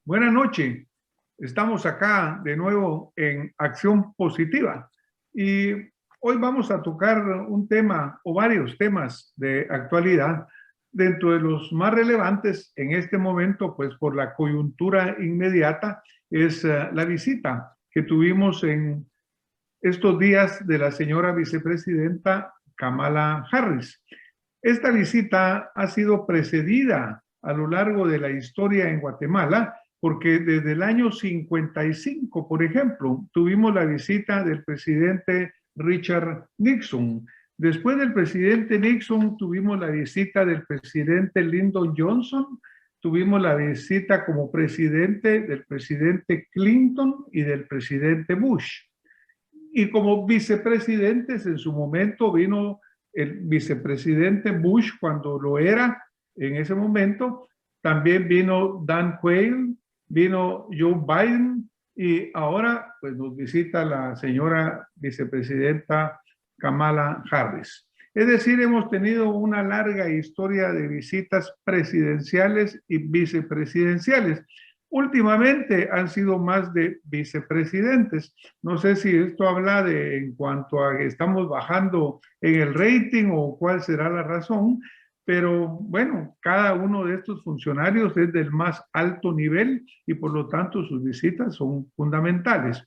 Buenas noches. Estamos acá de nuevo en Acción Positiva y hoy vamos a tocar un tema o varios temas de actualidad. Dentro de los más relevantes en este momento, pues por la coyuntura inmediata, es la visita que tuvimos en estos días de la señora vicepresidenta Kamala Harris. Esta visita ha sido precedida a lo largo de la historia en Guatemala, porque desde el año 55, por ejemplo, tuvimos la visita del presidente Richard Nixon. Después del presidente Nixon tuvimos la visita del presidente Lyndon Johnson, tuvimos la visita como presidente del presidente Clinton y del presidente Bush. Y como vicepresidentes en su momento vino el vicepresidente Bush cuando lo era en ese momento, también vino Dan Quayle, vino Joe Biden y ahora pues nos visita la señora vicepresidenta Kamala Harris. Es decir, hemos tenido una larga historia de visitas presidenciales y vicepresidenciales. Últimamente han sido más de vicepresidentes. No sé si esto habla de en cuanto a que estamos bajando en el rating o cuál será la razón, pero bueno, cada uno de estos funcionarios es del más alto nivel y por lo tanto sus visitas son fundamentales.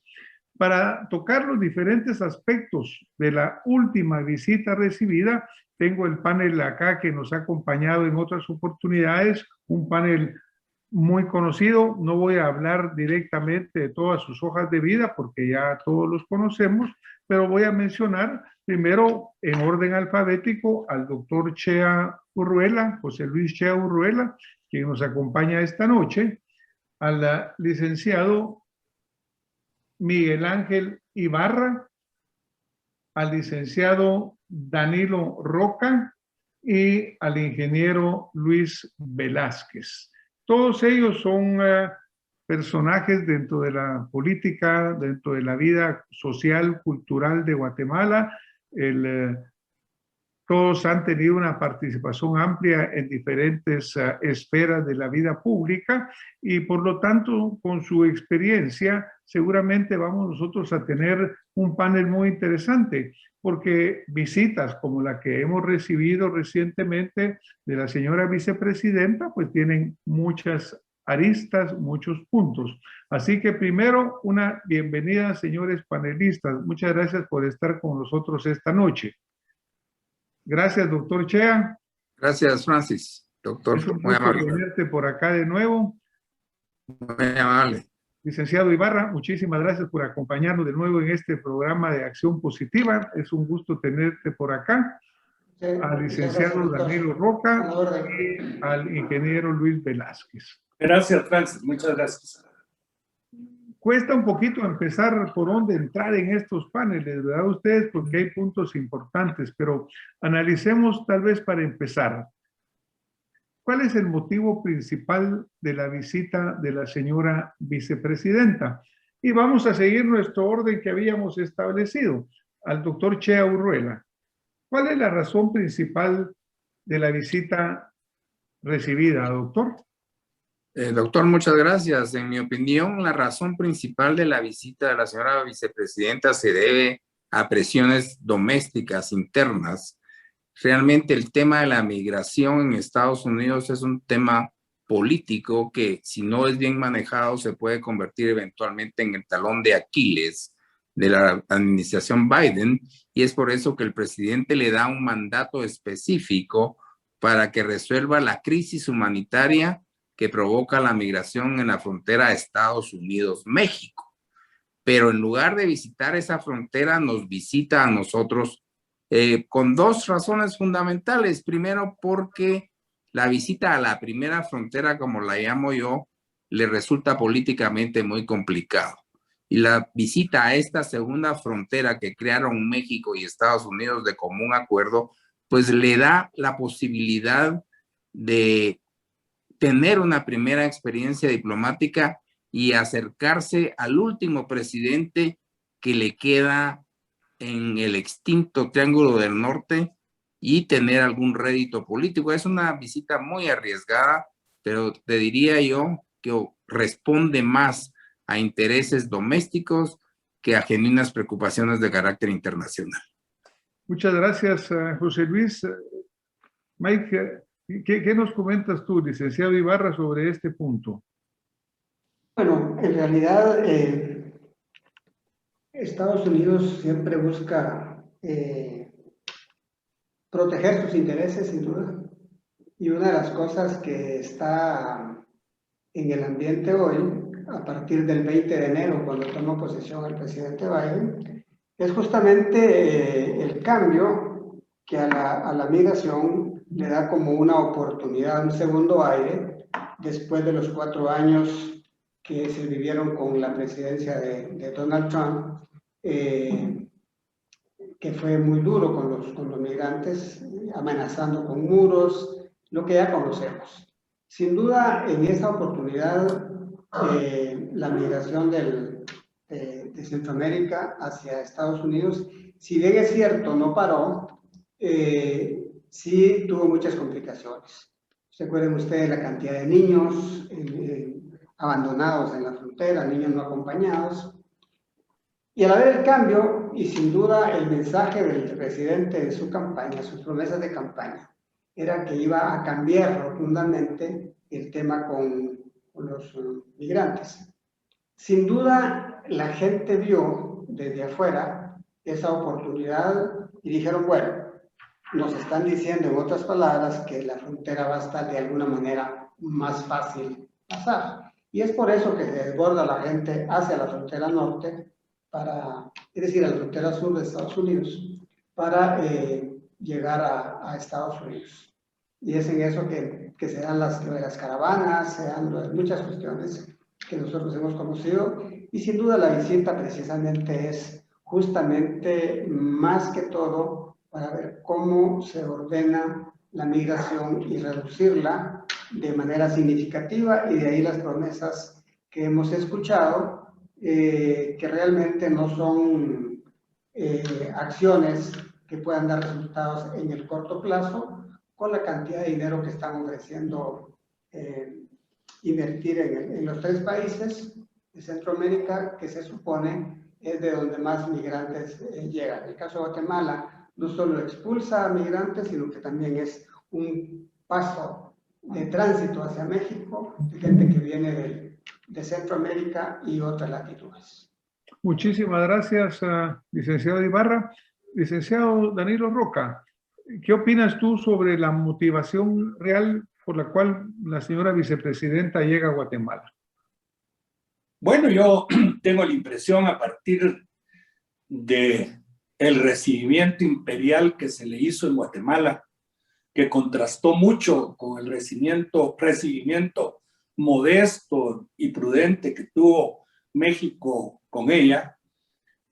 Para tocar los diferentes aspectos de la última visita recibida, tengo el panel acá que nos ha acompañado en otras oportunidades, un panel muy conocido. No voy a hablar directamente de todas sus hojas de vida porque ya todos los conocemos, pero voy a mencionar primero en orden alfabético al doctor Chea Urruela, José Luis Chea Urruela, quien nos acompaña esta noche, al licenciado Miguel Ángel Ibarra, al licenciado Danilo Roca y al ingeniero Luis Velázquez. Todos ellos son personajes dentro de la política, dentro de la vida social, cultural de Guatemala. Todos han tenido una participación amplia en diferentes esferas de la vida pública y por lo tanto con su experiencia seguramente vamos nosotros a tener un panel muy interesante porque visitas como la que hemos recibido recientemente de la señora vicepresidenta pues tienen muchas aristas, muchos puntos. Así que primero una bienvenida, señores panelistas. Muchas gracias por estar con nosotros esta noche. Gracias, doctor Chea. Gracias, Francis. Doctor, es un muy gusto amable. tenerte por acá de nuevo. Muy amable. Licenciado Ibarra, muchísimas gracias por acompañarnos de nuevo en este programa de Acción Positiva. Es un gusto tenerte por acá. Al licenciado Danilo Roca y al ingeniero Luis Velázquez. Gracias, Francis. Muchas gracias. Cuesta un poquito empezar por dónde entrar en estos paneles, ¿verdad? Ustedes, porque hay puntos importantes, pero analicemos tal vez para empezar. ¿Cuál es el motivo principal de la visita de la señora vicepresidenta? Y vamos a seguir nuestro orden que habíamos establecido. Al doctor Chea Urruela. ¿Cuál es la razón principal de la visita recibida, doctor? Doctor, muchas gracias. En mi opinión, la razón principal de la visita de la señora vicepresidenta se debe a presiones domésticas internas. Realmente el tema de la migración en Estados Unidos es un tema político que, si no es bien manejado, se puede convertir eventualmente en el talón de Aquiles de la administración Biden, y es por eso que el presidente le da un mandato específico para que resuelva la crisis humanitaria que provoca la migración en la frontera de Estados Unidos-México. Pero en lugar de visitar esa frontera, nos visita a nosotros con dos razones fundamentales. Primero, porque la visita a la primera frontera, como la llamo yo, le resulta políticamente muy complicado. Y la visita a esta segunda frontera que crearon México y Estados Unidos de común acuerdo, pues le da la posibilidad de tener una primera experiencia diplomática y acercarse al último presidente que le queda en el extinto Triángulo del Norte y tener algún rédito político. Es una visita muy arriesgada, pero te diría yo que responde más a intereses domésticos que a genuinas preocupaciones de carácter internacional. Muchas gracias, José Luis. Mike, ¿qué nos comentas tú, licenciado Ibarra, sobre este punto? Bueno, en realidad Estados Unidos siempre busca proteger sus intereses, sin duda. Y una de las cosas que está en el ambiente hoy, a partir del 20 de enero, cuando toma posesión el presidente Biden, es justamente el cambio que a la migración le da como una oportunidad, un segundo aire, después de los 4 años que se vivieron con la presidencia de Donald Trump, que fue muy duro con los migrantes, amenazando con muros, lo que ya conocemos. Sin duda, en esta oportunidad, la migración de Centroamérica hacia Estados Unidos, si bien es cierto, no paró, sí tuvo muchas complicaciones. Recuerden ustedes la cantidad de niños abandonados en la frontera, niños no acompañados. Y al haber el cambio, y sin duda el mensaje del presidente en su campaña, sus promesas de campaña, era que iba a cambiar rotundamente el tema con los migrantes. Sin duda, la gente vio desde afuera esa oportunidad y dijeron, bueno, nos están diciendo en otras palabras que la frontera va a estar de alguna manera más fácil pasar. Y es por eso que se desborda la gente hacia la frontera norte, es decir, a la frontera sur de Estados Unidos, para llegar a Estados Unidos. Y es en eso que se dan las caravanas, se dan muchas cuestiones que nosotros hemos conocido, y sin duda la visita precisamente es justamente más que todo para ver cómo se ordena la migración y reducirla de manera significativa, y de ahí las promesas que hemos escuchado, que realmente no son acciones que puedan dar resultados en el corto plazo, con la cantidad de dinero que están ofreciendo invertir en los 3 países de Centroamérica, que se supone es de donde más migrantes llegan. El caso de Guatemala no solo expulsa a migrantes, sino que también es un paso de tránsito hacia México, de gente que viene de Centroamérica y otras latitudes. Muchísimas gracias, licenciado Ibarra. Licenciado Danilo Roca, ¿qué opinas tú sobre la motivación real por la cual la señora vicepresidenta llega a Guatemala? Bueno, yo tengo la impresión, a partir de el recibimiento imperial que se le hizo en Guatemala, que contrastó mucho con el recibimiento modesto y prudente que tuvo México con ella,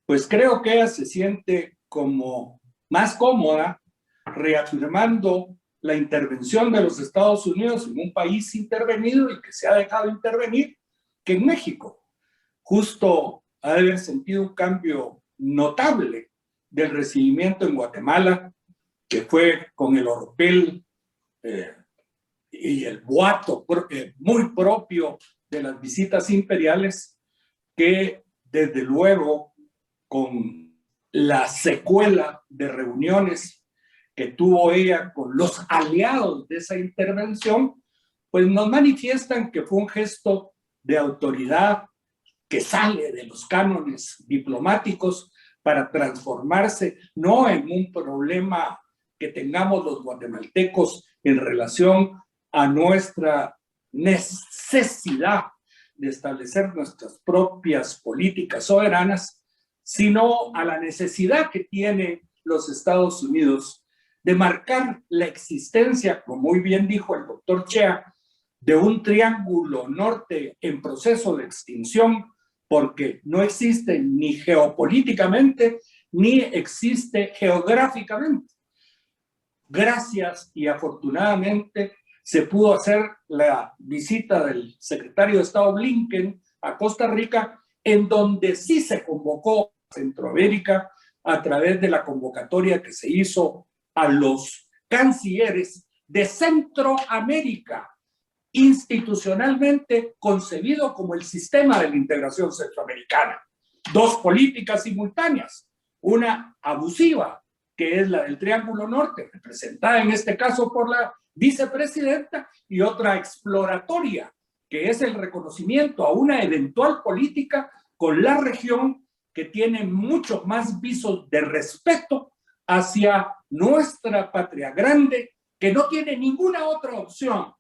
pues creo que ella se siente como más cómoda reafirmando la intervención de los Estados Unidos en un país intervenido y que se ha dejado intervenir, que en México. Justo ha de haber sentido un cambio notable del recibimiento en Guatemala, que fue con el oropel y el boato muy propio de las visitas imperiales, que desde luego con la secuela de reuniones que tuvo ella con los aliados de esa intervención, pues nos manifiestan que fue un gesto de autoridad que sale de los cánones diplomáticos para transformarse no en un problema que tengamos los guatemaltecos en relación a nuestra necesidad de establecer nuestras propias políticas soberanas, sino a la necesidad que tienen los Estados Unidos de marcar la existencia, como muy bien dijo el doctor Chea, de un triángulo norte en proceso de extinción, porque no existe ni geopolíticamente ni existe geográficamente. Gracias y afortunadamente se pudo hacer la visita del secretario de Estado Blinken a Costa Rica, en donde sí se convocó a Centroamérica a través de la convocatoria que se hizo a los cancilleres de Centroamérica institucionalmente concebido como el sistema de la integración centroamericana. Dos políticas simultáneas, una abusiva, que es la del Triángulo Norte, representada en este caso por la vicepresidenta, y otra exploratoria, que es el reconocimiento a una eventual política con la región que tiene mucho más visos de respeto hacia nuestra patria grande, que no tiene ninguna otra opción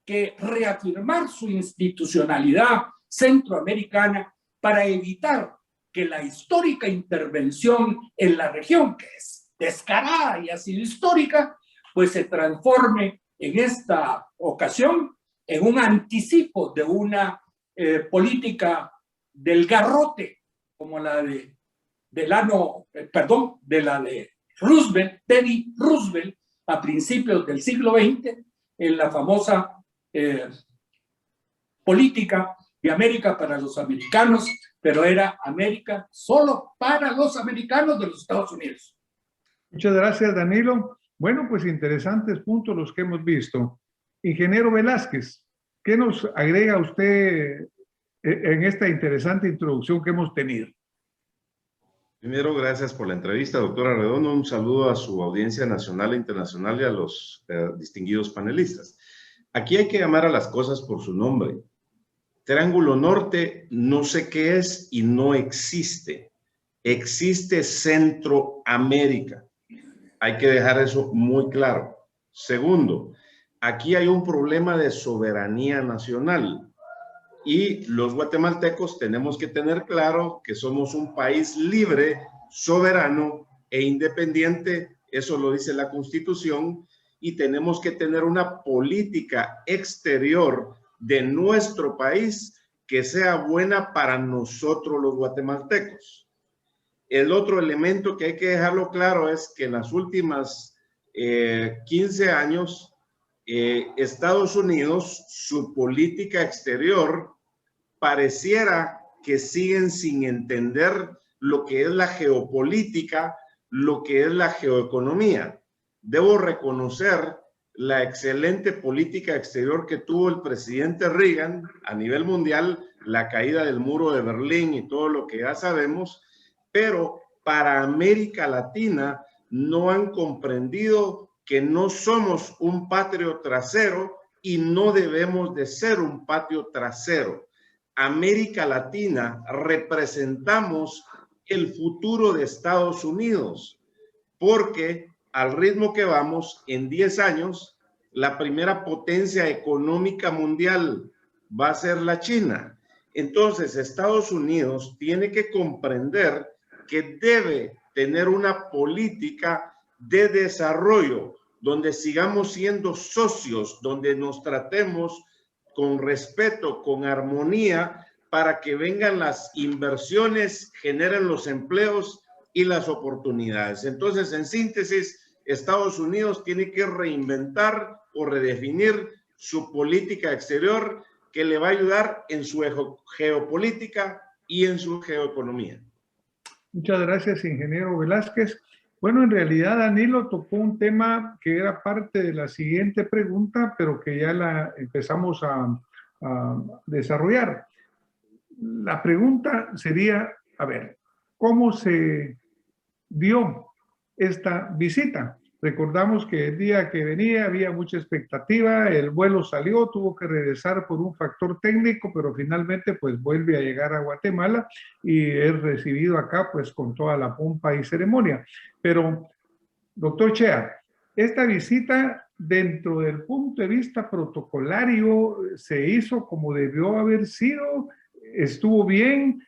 que reafirmar su institucionalidad centroamericana para evitar que la histórica intervención en la región, que es descarada y ha sido histórica, pues se transforme en esta ocasión en un anticipo de una política del garrote, como la de Roosevelt, Teddy Roosevelt, a principios del siglo XX, en la famosa política de América para los americanos, pero era América solo para los americanos de los Estados Unidos. Muchas gracias, Danilo. Bueno, pues interesantes puntos los que hemos visto. Ingeniero Velázquez, ¿qué nos agrega usted en esta interesante introducción que hemos tenido? Primero, gracias por la entrevista, doctora Redondo. Un saludo a su audiencia nacional e internacional y a los distinguidos panelistas. Aquí hay que llamar a las cosas por su nombre. Triángulo Norte no sé qué es y no existe. Existe Centroamérica. Hay que dejar eso muy claro. Segundo, aquí hay un problema de soberanía nacional. Y los guatemaltecos tenemos que tener claro que somos un país libre, soberano e independiente. Eso lo dice la Constitución. Y tenemos que tener una política exterior de nuestro país que sea buena para nosotros los guatemaltecos. El otro elemento que hay que dejarlo claro es que en las últimas 15 años, Estados Unidos, su política exterior pareciera que siguen sin entender lo que es la geopolítica, lo que es la geoeconomía. Debo reconocer la excelente política exterior que tuvo el presidente Reagan a nivel mundial, la caída del muro de Berlín y todo lo que ya sabemos, pero para América Latina no han comprendido que no somos un patio trasero y no debemos de ser un patio trasero. América Latina representamos el futuro de Estados Unidos, porque al ritmo que vamos, en 10 años, la primera potencia económica mundial va a ser la China. Entonces, Estados Unidos tiene que comprender que debe tener una política de desarrollo donde sigamos siendo socios, donde nos tratemos con respeto, con armonía, para que vengan las inversiones, generen los empleos y las oportunidades. Entonces, en síntesis, Estados Unidos tiene que reinventar o redefinir su política exterior que le va a ayudar en su geopolítica y en su geoeconomía. Muchas gracias, ingeniero Velázquez. Bueno, en realidad Danilo tocó un tema que era parte de la siguiente pregunta, pero que ya la empezamos a desarrollar. La pregunta sería, a ver, ¿cómo se dio esta visita? Recordamos que el día que venía había mucha expectativa, el vuelo salió, tuvo que regresar por un factor técnico, pero finalmente pues vuelve a llegar a Guatemala y es recibido acá pues con toda la pompa y ceremonia. Pero, doctor Chea, esta visita dentro del punto de vista protocolario se hizo como debió haber sido, estuvo bien.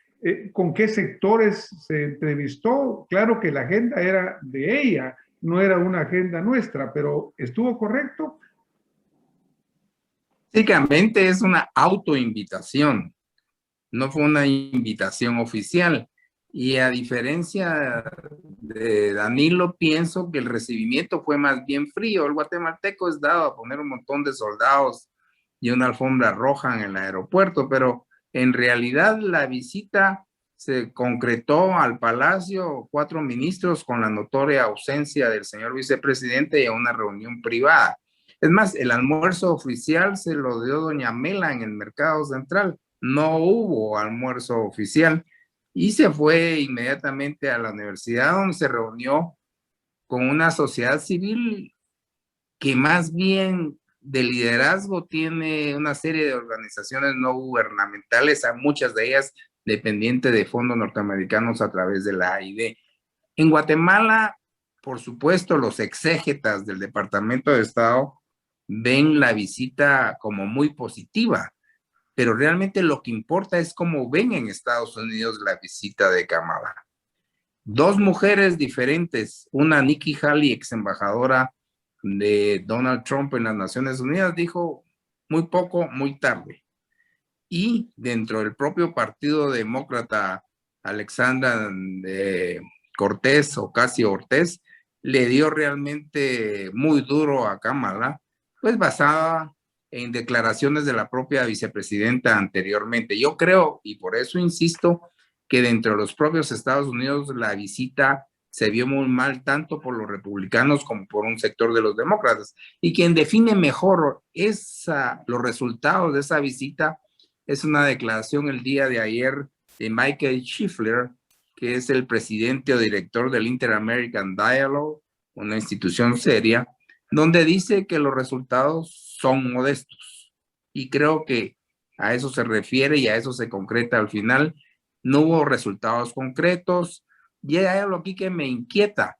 ¿Con qué sectores se entrevistó? Claro que la agenda era de ella, no era una agenda nuestra, pero ¿estuvo correcto? Básicamente es una autoinvitación, no fue una invitación oficial. Y a diferencia de Danilo, pienso que el recibimiento fue más bien frío. El guatemalteco es dado a poner un montón de soldados y una alfombra roja en el aeropuerto, pero en realidad la visita se concretó al Palacio, 4 ministros con la notoria ausencia del señor vicepresidente y a una reunión privada. Es más, el almuerzo oficial se lo dio doña Mela en el Mercado Central. No hubo almuerzo oficial y se fue inmediatamente a la universidad, donde se reunió con una sociedad civil que más bien de liderazgo tiene una serie de organizaciones no gubernamentales, a muchas de ellas dependientes de fondos norteamericanos a través de la AID. En Guatemala, por supuesto, los exégetas del Departamento de Estado ven la visita como muy positiva, pero realmente lo que importa es cómo ven en Estados Unidos la visita de Kamala. Dos mujeres diferentes, una Nikki Haley, ex embajadora de Donald Trump en las Naciones Unidas, dijo muy poco, muy tarde. Y dentro del propio Partido Demócrata, Alexandra Cortés Ocasio-Cortez le dio realmente muy duro a Kamala, pues basada en declaraciones de la propia vicepresidenta anteriormente. Yo creo, y por eso insisto, que dentro de los propios Estados Unidos la visita se vio muy mal tanto por los republicanos como por un sector de los demócratas. Y quien define mejor los resultados de esa visita es una declaración el día de ayer de Michael Schiffler, que es el presidente o director del Inter-American Dialogue, una institución seria, donde dice que los resultados son modestos. Y creo que a eso se refiere y a eso se concreta al final. No hubo resultados concretos. Y hay algo aquí que me inquieta.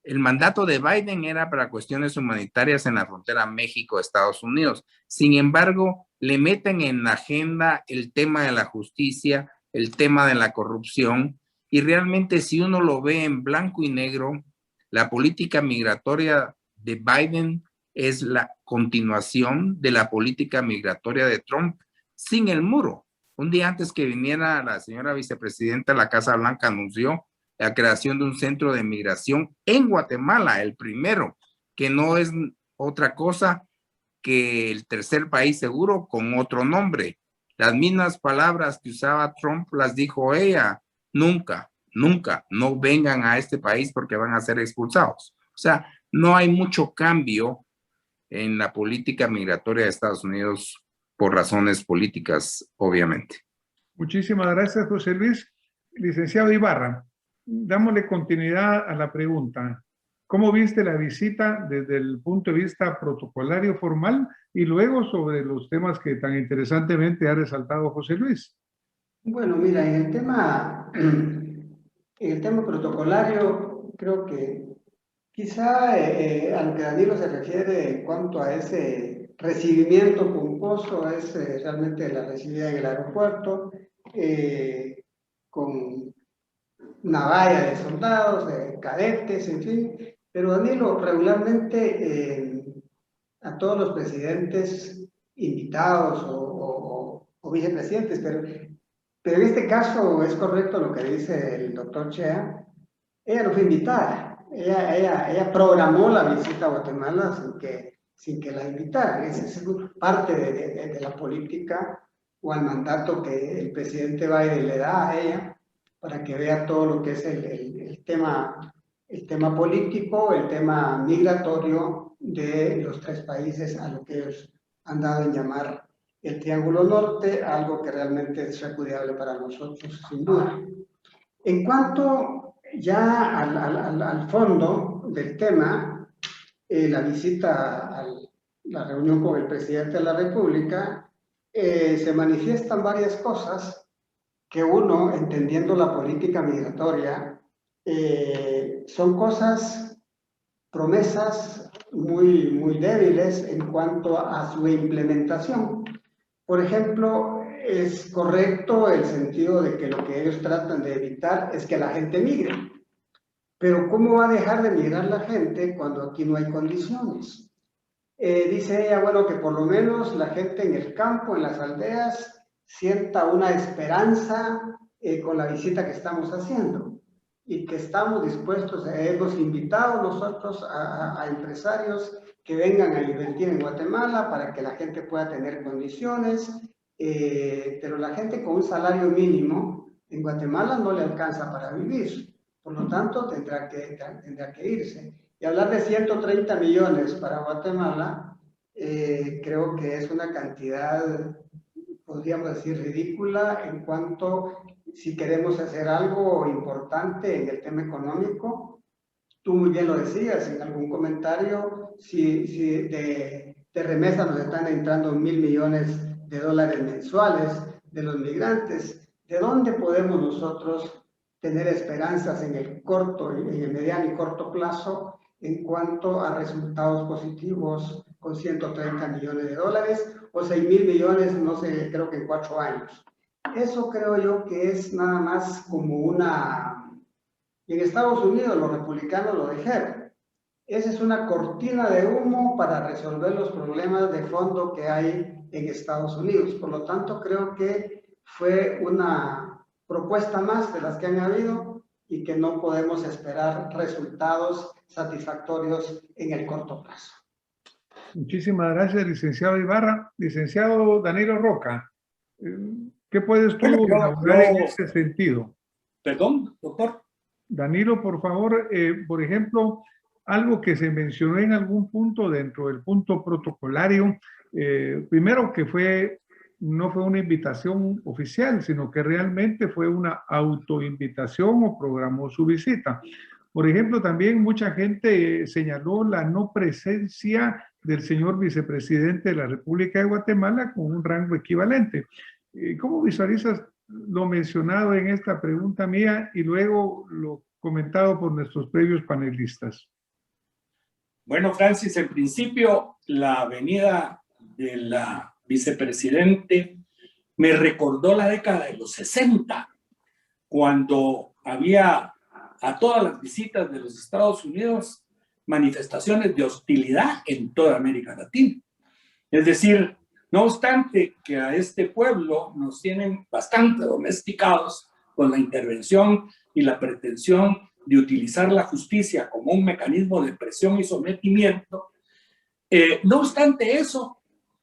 El mandato de Biden era para cuestiones humanitarias en la frontera México-Estados Unidos. Sin embargo, le meten en la agenda el tema de la justicia, el tema de la corrupción, y realmente si uno lo ve en blanco y negro, la política migratoria de Biden es la continuación de la política migratoria de Trump sin el muro. Un día antes que viniera la señora vicepresidenta, la Casa Blanca anunció la creación de un centro de migración en Guatemala, el primero, que no es otra cosa que el tercer país seguro con otro nombre. Las mismas palabras que usaba Trump las dijo ella: nunca, nunca, no vengan a este país porque van a ser expulsados. O sea, no hay mucho cambio en la política migratoria de Estados Unidos por razones políticas, obviamente. Muchísimas gracias, José Luis. Licenciado Ibarra, dámosle continuidad a la pregunta. ¿Cómo viste la visita desde el punto de vista protocolario formal y luego sobre los temas que tan interesantemente ha resaltado José Luis? Bueno, mira, en el tema protocolario, creo que quizá a lo que Danilo se refiere en cuanto a ese recibimiento pomposo es realmente la recibida en el aeropuerto, con una valla de soldados, de cadetes, en fin. Pero Danilo, regularmente a todos los presidentes invitados o vicepresidentes, pero en este caso es correcto lo que dice el doctor Chea. Ella no fue invitada, ella programó la visita a Guatemala sin que la invitaran. Esa es parte de la política o al mandato que el presidente Biden le da a ella para que vea todo lo que es el tema político, el tema migratorio de los tres países, a lo que ellos han dado en llamar el Triángulo Norte, algo que realmente es repudiable para nosotros, sin duda. En cuanto ya al fondo del tema, la visita a la reunión con el presidente de la República, se manifiestan varias cosas que uno, entendiendo la política migratoria, son cosas, promesas muy débiles en cuanto a su implementación. Por ejemplo, es correcto el sentido de que lo que ellos tratan de evitar es que la gente migre. Pero ¿cómo va a dejar de migrar la gente cuando aquí no hay condiciones? Dice ella, bueno, que por lo menos la gente en el campo, en las aldeas, sienta una esperanza con la visita que estamos haciendo y que estamos dispuestos, hemos invitado nosotros a empresarios que vengan a invertir en Guatemala para que la gente pueda tener condiciones, pero la gente con un salario mínimo en Guatemala no le alcanza para vivir, por lo tanto tendrá que irse. Y hablar de 130 millones para Guatemala Creo que es una cantidad, podríamos decir, ridícula en cuanto si queremos hacer algo importante en el tema económico. Tú muy bien lo decías en algún comentario, si de remesa nos están entrando $1.000 millones mensuales de los migrantes, ¿de dónde podemos nosotros tener esperanzas en el corto, en el mediano y corto plazo en cuanto a resultados positivos con $130 millones o $6.000 millones, no sé, creo que en 4 años? Eso creo yo que es nada más como una... En Estados Unidos los republicanos lo dijeron. Esa es una cortina de humo para resolver los problemas de fondo que hay en Estados Unidos. Por lo tanto, creo que fue una propuesta más de las que han habido y que no podemos esperar resultados satisfactorios en el corto plazo. Muchísimas gracias, licenciado Ibarra. Licenciado Danilo Roca, ¿qué puedes tú elaborar en ese sentido? Perdón, doctor. Danilo, por favor, por ejemplo, algo que se mencionó en algún punto dentro del punto protocolario, primero que no fue una invitación oficial, sino que realmente fue una autoinvitación o programó su visita. Por ejemplo, también mucha gente señaló la no presencia del señor vicepresidente de la República de Guatemala con un rango equivalente. ¿Cómo visualizas lo mencionado en esta pregunta mía y luego lo comentado por nuestros previos panelistas? Bueno, Francis, en principio, la venida de la vicepresidente me recordó la década de los 60, cuando había a todas las visitas de los Estados Unidos manifestaciones de hostilidad en toda América Latina. Es decir, no obstante que a este pueblo nos tienen bastante domesticados con la intervención y la pretensión de utilizar la justicia como un mecanismo de presión y sometimiento, no obstante eso,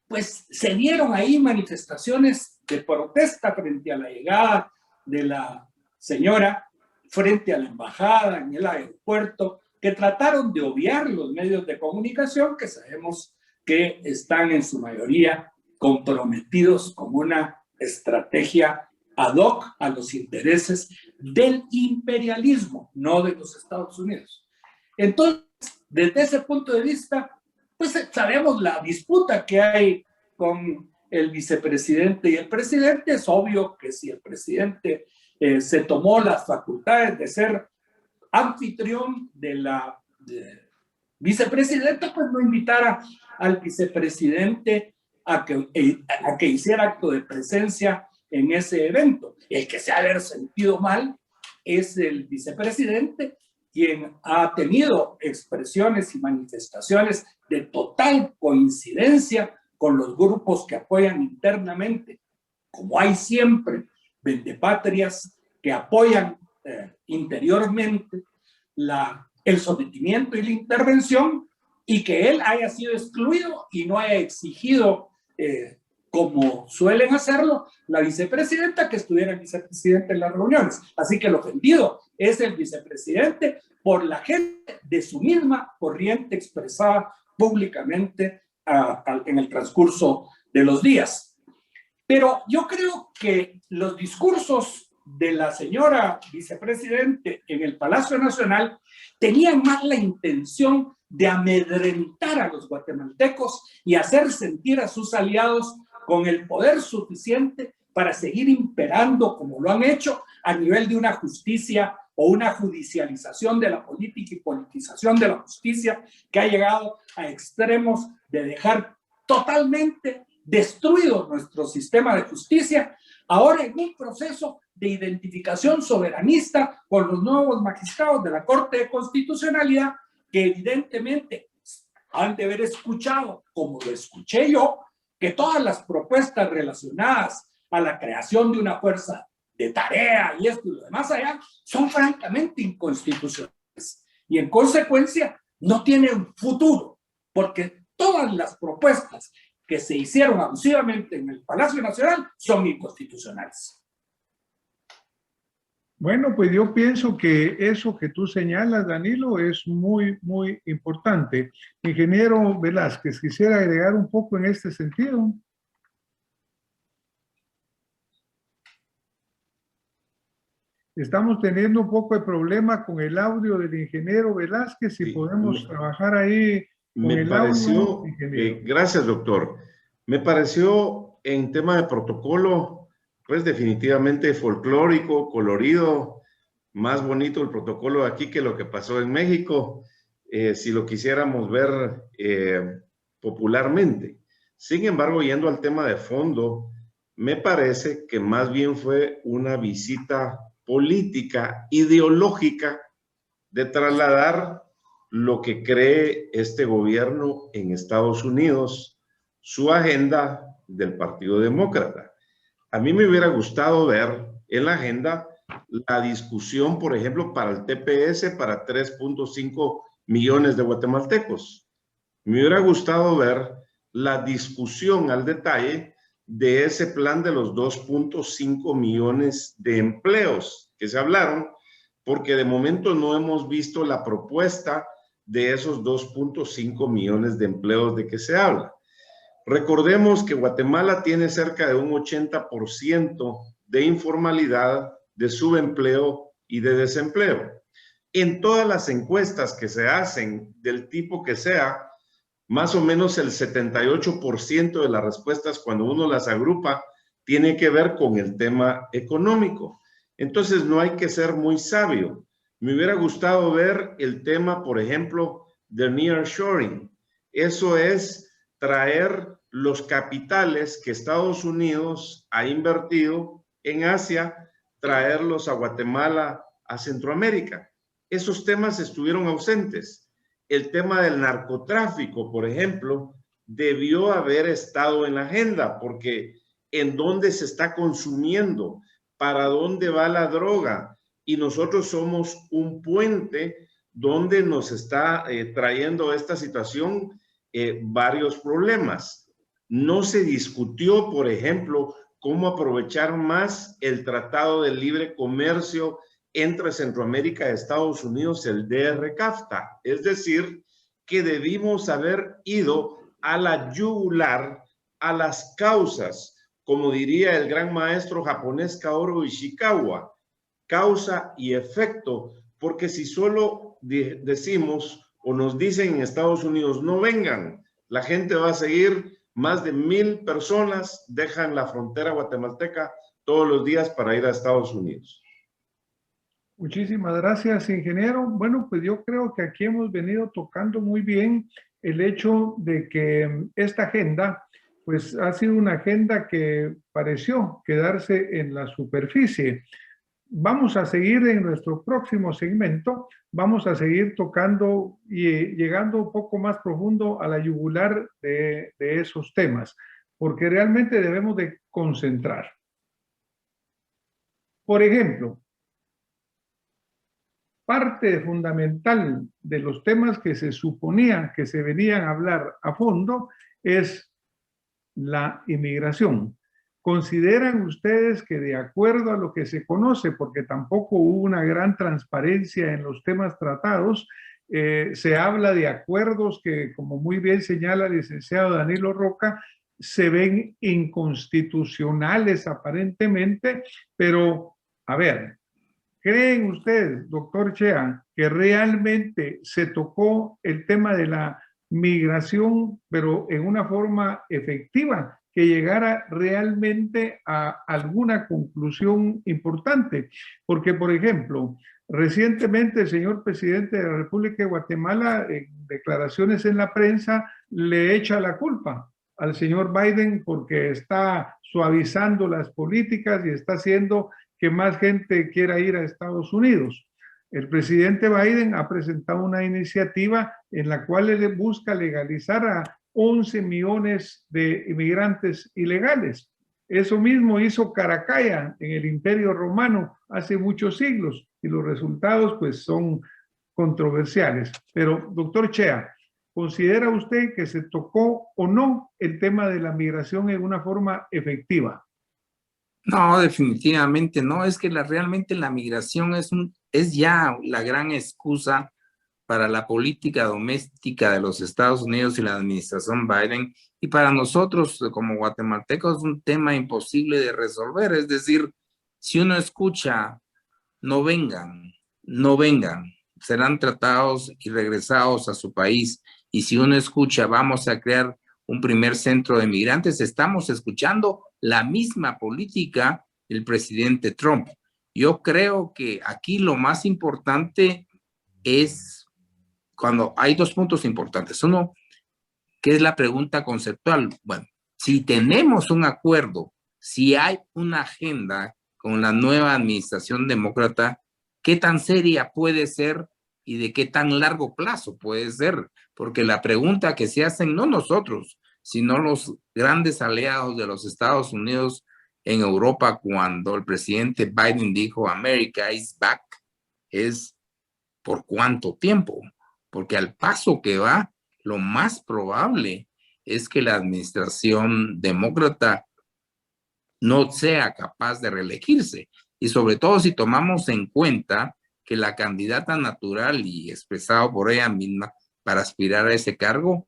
pues se dieron ahí manifestaciones de protesta frente a la llegada de la señora, frente a la embajada, en el aeropuerto, que trataron de obviar los medios de comunicación que sabemos que están en su mayoría comprometidos con una estrategia ad hoc a los intereses del imperialismo, no de los Estados Unidos. Entonces, desde ese punto de vista, pues sabemos la disputa que hay con el vicepresidente y el presidente. Es obvio que si el presidente se tomó las facultades de ser anfitrión de la vicepresidenta, pues no invitara al vicepresidente a que hiciera acto de presencia en ese evento. El que se ha de haber sentido mal es el vicepresidente, quien ha tenido expresiones y manifestaciones de total coincidencia con los grupos que apoyan internamente, como hay siempre vendepatrias que apoyan interiormente el sometimiento y la intervención, y que él haya sido excluido y no haya exigido, como suelen hacerlo, la vicepresidenta, que estuviera el vicepresidente en las reuniones. Así que el ofendido es el vicepresidente por la gente de su misma corriente expresada públicamente en el transcurso de los días. Pero yo creo que los discursos de la señora vicepresidente en el Palacio Nacional tenían más la intención de amedrentar a los guatemaltecos y hacer sentir a sus aliados con el poder suficiente para seguir imperando, como lo han hecho, a nivel de una justicia o una judicialización de la política y politización de la justicia que ha llegado a extremos de dejar totalmente destruido nuestro sistema de justicia, ahora en un proceso de identificación soberanista con los nuevos magistrados de la Corte de Constitucionalidad, que evidentemente han de haber escuchado, como lo escuché yo, que todas las propuestas relacionadas a la creación de una fuerza de tarea y esto y lo demás allá son francamente inconstitucionales y en consecuencia no tienen futuro, porque todas las propuestas que se hicieron abusivamente en el Palacio Nacional son inconstitucionales. Bueno, pues yo pienso que eso que tú señalas, Danilo, es muy, muy importante. Ingeniero Velázquez, quisiera agregar un poco en este sentido. Estamos teniendo un poco de problema con el audio del ingeniero Velázquez. Si Sí, podemos trabajar ahí con me el audio, pareció, ingeniero. gracias doctor, me pareció en tema de protocolo, pues definitivamente folclórico, colorido, más bonito el protocolo de aquí que lo que pasó en México, si lo quisiéramos ver popularmente. Sin embargo, yendo al tema de fondo, me parece que más bien fue una visita política, ideológica, de trasladar lo que cree este gobierno en Estados Unidos, su agenda del Partido Demócrata. A mí me hubiera gustado ver en la agenda la discusión, por ejemplo, para el TPS, para 3.5 millones de guatemaltecos. Me hubiera gustado ver la discusión al detalle de ese plan de los 2.5 millones de empleos que se hablaron, porque de momento no hemos visto la propuesta de esos 2.5 millones de empleos de que se habla. Recordemos que Guatemala tiene cerca de un 80% de informalidad, de subempleo y de desempleo. En todas las encuestas que se hacen, del tipo que sea, más o menos el 78% de las respuestas, cuando uno las agrupa, tiene que ver con el tema económico. Entonces no hay que ser muy sabio. Me hubiera gustado ver el tema, por ejemplo, de nearshoring. Eso es traer los capitales que Estados Unidos ha invertido en Asia, traerlos a Guatemala, a Centroamérica. Esos temas estuvieron ausentes. El tema del narcotráfico, por ejemplo, debió haber estado en la agenda, porque en dónde se está consumiendo, para dónde va la droga, y nosotros somos un puente donde nos está trayendo esta situación varios problemas. No se discutió, por ejemplo, cómo aprovechar más el Tratado de Libre Comercio entre Centroamérica y Estados Unidos, el DR-CAFTA. Es decir, que debimos haber ido a la yugular, a las causas, como diría el gran maestro japonés Kaoru Ishikawa, causa y efecto, porque si solo decimos o nos dicen en Estados Unidos, no vengan, la gente va a seguir, más de 1,000 personas dejan la frontera guatemalteca todos los días para ir a Estados Unidos. Muchísimas gracias, ingeniero. Bueno, pues yo creo que aquí hemos venido tocando muy bien el hecho de que esta agenda, pues ha sido una agenda que pareció quedarse en la superficie. Vamos a seguir en nuestro próximo segmento, vamos a seguir tocando y llegando un poco más profundo a la yugular de esos temas, porque realmente debemos de concentrar. Por ejemplo, parte fundamental de los temas que se suponía que se venían a hablar a fondo es la inmigración. ¿Consideran ustedes que de acuerdo a lo que se conoce, porque tampoco hubo una gran transparencia en los temas tratados, se habla de acuerdos que, como muy bien señala el licenciado Danilo Roca, se ven inconstitucionales aparentemente, pero a ver, ¿creen ustedes, doctor Chea, que realmente se tocó el tema de la migración, pero en una forma efectiva, que llegara realmente a alguna conclusión importante? Porque, por ejemplo, recientemente el señor presidente de la República de Guatemala, en declaraciones en la prensa, le echa la culpa al señor Biden porque está suavizando las políticas y está haciendo que más gente quiera ir a Estados Unidos. El presidente Biden ha presentado una iniciativa en la cual él busca legalizar a 11 millones de inmigrantes ilegales. Eso mismo hizo Caracalla en el Imperio Romano hace muchos siglos y los resultados pues son controversiales. Pero, doctor Chea, ¿considera usted que se tocó o no el tema de la migración en una forma efectiva? No, definitivamente no. Es que realmente la migración es ya la gran excusa para la política doméstica de los Estados Unidos y la administración Biden, y para nosotros como guatemaltecos es un tema imposible de resolver. Es decir, si uno escucha, no vengan, no vengan, serán tratados y regresados a su país, y si uno escucha, vamos a crear un primer centro de migrantes, estamos escuchando la misma política del presidente Trump. Yo creo que aquí lo más importante es cuando hay dos puntos importantes. Uno, que es la pregunta conceptual. Bueno, si tenemos un acuerdo, si hay una agenda con la nueva administración demócrata, ¿qué tan seria puede ser y de qué tan largo plazo puede ser? Porque la pregunta que se hacen no nosotros, sino los grandes aliados de los Estados Unidos en Europa cuando el presidente Biden dijo America is back, es ¿por cuánto tiempo? Porque al paso que va, lo más probable es que la administración demócrata no sea capaz de reelegirse. Y sobre todo si tomamos en cuenta que la candidata natural y expresado por ella misma para aspirar a ese cargo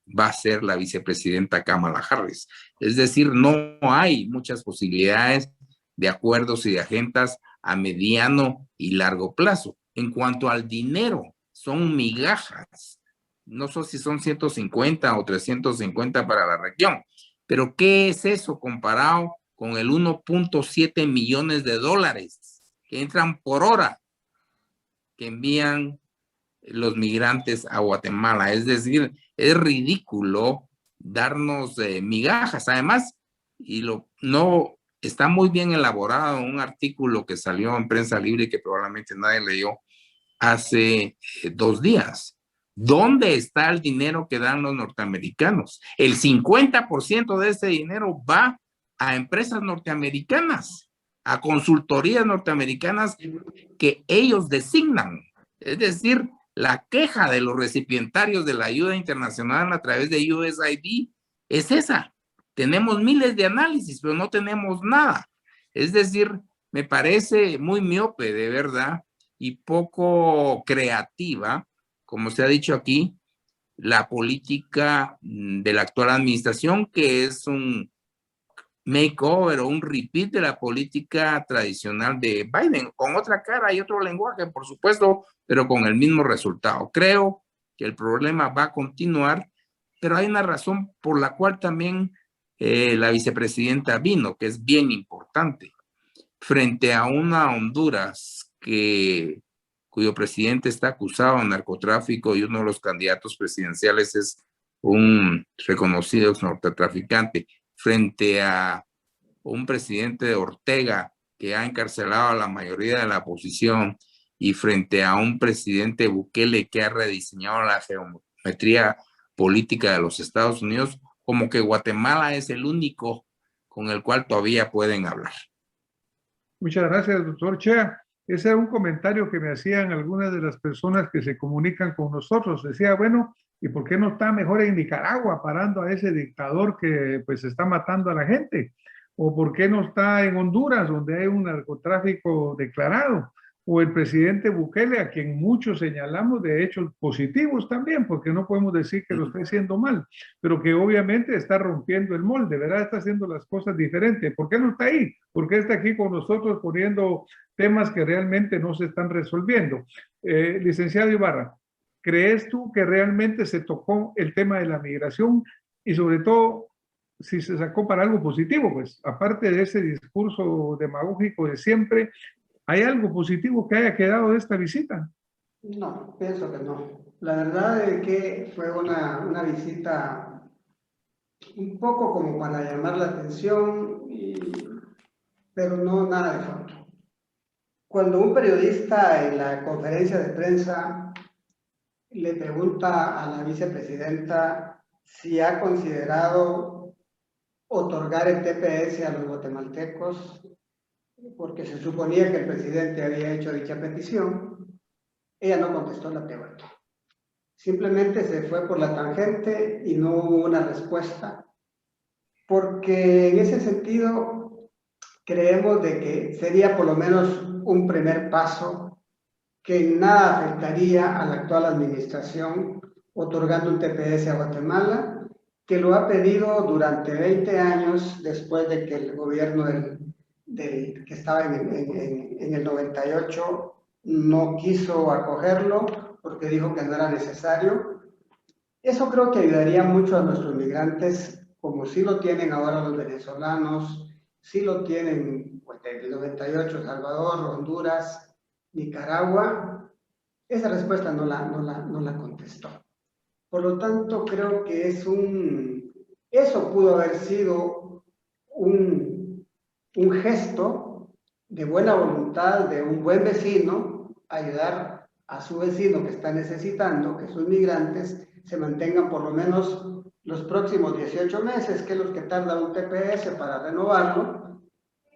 va a ser la vicepresidenta Kamala Harris. Es decir, no hay muchas posibilidades de acuerdos y de agendas a mediano y largo plazo. En cuanto al dinero, son migajas. No sé si son 150 o 350 para la región, pero ¿qué es eso comparado con el 1.7 millones de dólares que entran por hora que envían los migrantes a Guatemala? Es decir, es ridículo darnos migajas. Además, no está muy bien elaborado un artículo que salió en Prensa Libre que probablemente nadie leyó hace 2 días. ¿Dónde está el dinero que dan los norteamericanos? El 50% de ese dinero va a empresas norteamericanas, a consultorías norteamericanas que ellos designan. Es decir, la queja de los recipientarios de la ayuda internacional a través de USAID es esa. Tenemos miles de análisis, pero no tenemos nada. Es decir, me parece muy miope, de verdad, y poco creativa, como se ha dicho aquí, la política de la actual administración, que es un makeover o un repeat de la política tradicional de Biden, con otra cara y otro lenguaje, por supuesto, pero con el mismo resultado. Creo que el problema va a continuar, pero hay una razón por la cual también la vicepresidenta vino, que es bien importante. Frente a una Honduras cuyo presidente está acusado de narcotráfico y uno de los candidatos presidenciales es un reconocido narcotraficante, frente a un presidente de Ortega que ha encarcelado a la mayoría de la oposición y frente a un presidente Bukele que ha rediseñado la geometría política de los Estados Unidos, como que Guatemala es el único con el cual todavía pueden hablar. Muchas gracias, doctor Chea. Ese era un comentario que me hacían algunas de las personas que se comunican con nosotros. Decía, bueno, ¿y por qué no está mejor en Nicaragua parando a ese dictador que pues está matando a la gente? ¿O por qué no está en Honduras, donde hay un narcotráfico declarado? O el presidente Bukele, a quien muchos señalamos de hechos positivos también, porque no podemos decir que lo esté haciendo mal, pero que obviamente está rompiendo el molde, ¿verdad? Está haciendo las cosas diferentes. ¿Por qué no está ahí? ¿Por qué está aquí con nosotros poniendo temas que realmente no se están resolviendo? Licenciado Ibarra, ¿crees tú que realmente se tocó el tema de la migración y sobre todo si se sacó para algo positivo? Pues aparte de ese discurso demagógico de siempre, ¿hay algo positivo que haya quedado de esta visita? No, pienso que no. La verdad es que fue una visita un poco como para llamar la atención, pero no nada de fondo. Cuando un periodista en la conferencia de prensa le pregunta a la vicepresidenta si ha considerado otorgar el TPS a los guatemaltecos, porque se suponía que el presidente había hecho dicha petición, ella no contestó la pregunta. Simplemente se fue por la tangente y no hubo una respuesta, porque en ese sentido creemos de que sería por lo menos un primer paso que en nada afectaría a la actual administración otorgando un TPS a Guatemala, que lo ha pedido durante 20 años después de que el gobierno que estaba en el 98 no quiso acogerlo porque dijo que no era necesario. Eso creo que ayudaría mucho a nuestros migrantes, como sí lo tienen ahora los venezolanos, sí lo tienen pues, desde el 98 Salvador, Honduras, Nicaragua. Esa respuesta no la contestó. Por lo tanto, creo que eso pudo haber sido un gesto de buena voluntad de un buen vecino, ayudar a su vecino que está necesitando que sus migrantes se mantengan por lo menos los próximos 18 meses, que es los que tarda un TPS para renovarlo,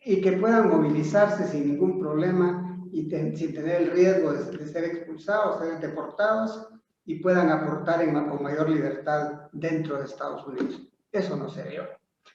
y que puedan movilizarse sin ningún problema y sin tener el riesgo de ser expulsados, ser deportados, y puedan aportar con mayor libertad dentro de Estados Unidos. Eso no se dio.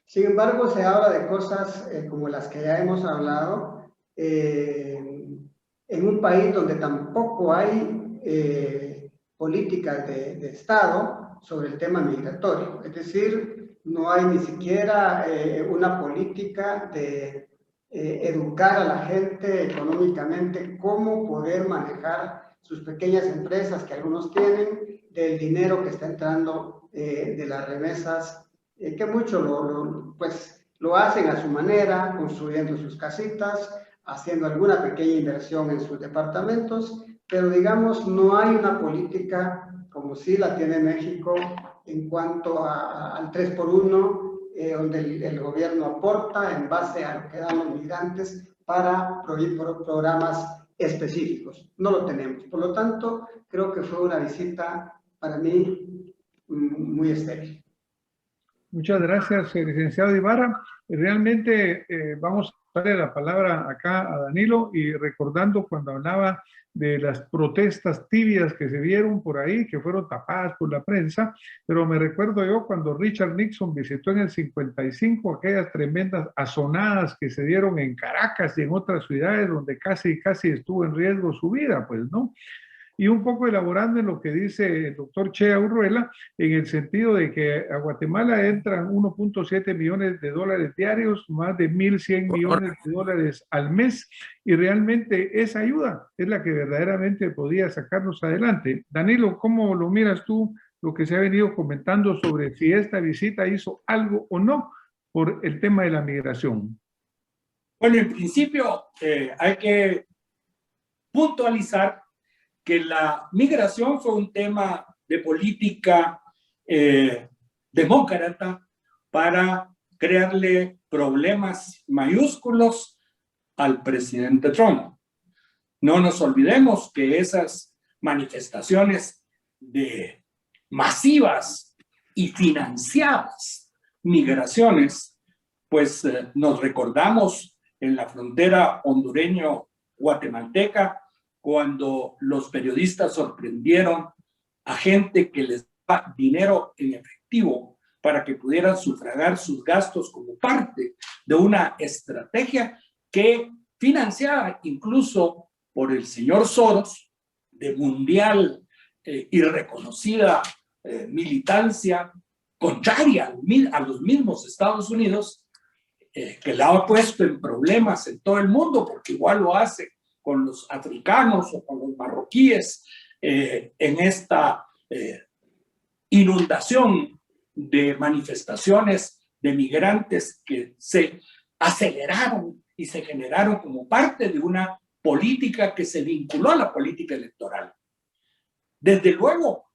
Sin embargo, se habla de cosas como las que ya hemos hablado, en un país donde tampoco hay políticas de Estado sobre el tema migratorio. Es decir, no hay ni siquiera una política de educar a la gente económicamente cómo poder manejar sus pequeñas empresas que algunos tienen, del dinero que está entrando de las remesas, que muchos lo hacen a su manera, construyendo sus casitas, haciendo alguna pequeña inversión en sus departamentos, pero digamos no hay una política como sí la tiene México en cuanto al 3x1, donde el gobierno aporta en base a lo que dan los migrantes para programas específicos. No lo tenemos. Por lo tanto, creo que fue una visita para mí muy estéril. Muchas gracias, licenciado Ibarra. Realmente vamos a darle la palabra acá a Danilo y recordando cuando hablaba de las protestas tibias que se vieron por ahí, que fueron tapadas por la prensa, pero me recuerdo yo cuando Richard Nixon visitó en el 55 aquellas tremendas azonadas que se dieron en Caracas y en otras ciudades donde casi estuvo en riesgo su vida, pues, ¿no? Y un poco elaborando en lo que dice el doctor Chea Urruela, en el sentido de que a Guatemala entran 1.7 millones de dólares diarios, más de 1.100 millones de dólares al mes, y realmente esa ayuda es la que verdaderamente podía sacarnos adelante. Danilo, ¿cómo lo miras tú, lo que se ha venido comentando sobre si esta visita hizo algo o no por el tema de la migración? Bueno, en principio hay que puntualizar que la migración fue un tema de política demócrata para crearle problemas mayúsculos al presidente Trump. No nos olvidemos que esas manifestaciones de masivas y financiadas migraciones, pues nos recordamos en la frontera hondureño-guatemalteca cuando los periodistas sorprendieron a gente que les daba dinero en efectivo para que pudieran sufragar sus gastos como parte de una estrategia que financiada incluso por el señor Soros, de mundial y reconocida militancia contraria a los mismos Estados Unidos, que la ha puesto en problemas en todo el mundo, porque igual lo hace con los africanos o con los marroquíes en esta inundación de manifestaciones de migrantes que se aceleraron y se generaron como parte de una política que se vinculó a la política electoral. Desde luego,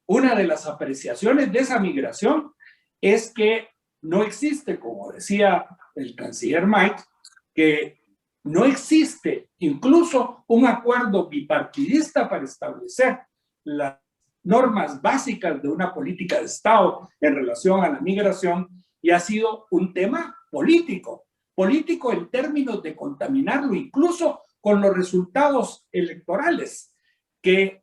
una de las apreciaciones de esa migración es que no existe, como decía el canciller Mike, que no existe incluso un acuerdo bipartidista para establecer las normas básicas de una política de Estado en relación a la migración, y ha sido un tema político en términos de contaminarlo incluso con los resultados electorales, que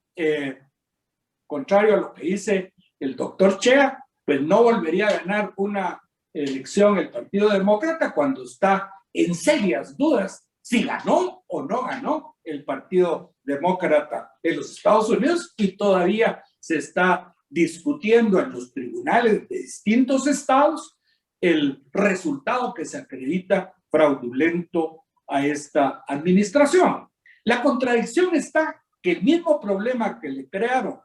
contrario a lo que dice el doctor Chea, pues no volvería a ganar una elección el Partido Demócrata cuando está en serias dudas si ganó o no ganó el Partido Demócrata en los Estados Unidos, y todavía se está discutiendo en los tribunales de distintos estados el resultado que se acredita fraudulento a esta administración. La contradicción está que el mismo problema que le crearon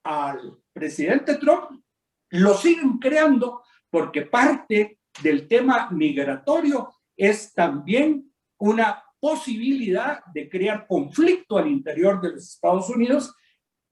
al presidente Trump lo siguen creando, porque parte del tema migratorio es también una posibilidad de crear conflicto al interior de los Estados Unidos.